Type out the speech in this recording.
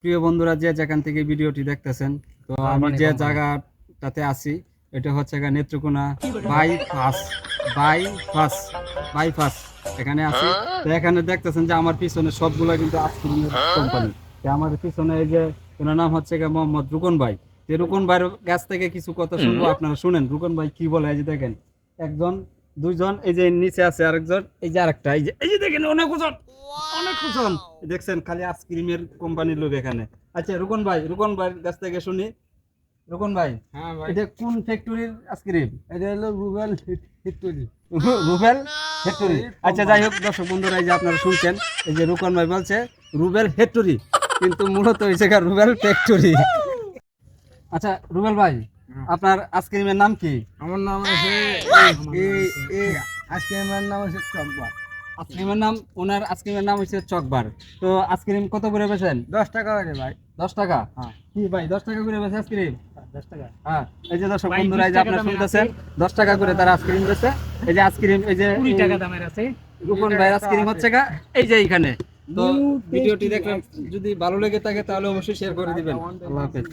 প্রিয় বন্ধুরা, যে যেখান থেকে ভিডিওটি দেখতেছেন, তো আমি যে জায়গাটাতে আছি এটা হচ্ছে নেত্রকোনা বাইপাস বাইপাস বাইপাস এখানে আছি। তো এখানে দেখতেছেন যে আমার পিছনে সবগুলো কিন্তু আইসক্রিমের কোম্পানি। আমার পিছনে এই যে ওনার নাম হচ্ছে মোহাম্মদ রুকন ভাই। তো রুকন ভাইয়ের কাছ থেকে কিছু কথা শুনবো, আপনারা শুনেন রুকন ভাই কি বলে। এই যে দেখেন, একজন দুইজন, এই যে নিচে আছে আরেকজন, এই যে আরেকটা, এই যে দেখেন অনেক ওজন, অনেক ওজন। দেখছেন খালি আইসক্রিমের কোম্পানির লোক এখানে। আচ্ছা রুকন ভাইয়ের কাছ থেকে শুনি। রুকন ভাই, হ্যাঁ ভাই, এটা কোন ফ্যাক্টরির আইসক্রিম? এটা হলো রুবেল ফ্যাক্টরি। রুবেল ফ্যাক্টরি। আচ্ছা, যাই হোক দর্শক বন্ধুরা, এই যে আপনারা শুনছেন, এই যে রুকন ভাই বলছে রুবেল ফ্যাক্টরি, কিন্তু মূলত হয়েছে রুবেল ফ্যাক্টরি। আচ্ছা রুবেল ভাই, আপনার আইসক্রিমের নাম কি? আমার নাম আছে আজকে আমার নাম আছে চকবার। আইসক্রিমের নাম, ওনার আইসক্রিমের নাম হচ্ছে চকবার। তো আইসক্রিম কত করে বেচেন? 10 টাকা করে ভাই। 10 টাকা? হ্যাঁ। কি ভাই 10 টাকা করে বেচে আইসক্রিম? 10 টাকা। হ্যাঁ, এই যে দর্শক ভাই, বন্ধুরা, এই 20 যে টাকা আপনারা দামের শুনতেছেন, আছে। 10 টাকা করে তারা আইসক্রিম বেচে। এই যে আইসক্রিম, এই যে 20 টাকা দামের আছে। রুকন ভাই আইসক্রিম হচ্ছে এই যে এইখানে। তো ভিডিওটি দেখলেন, যদি ভালো লেগে থাকে তাহলে অবশ্যই শেয়ার করে দিবেন। আল্লাহ হাফেজ।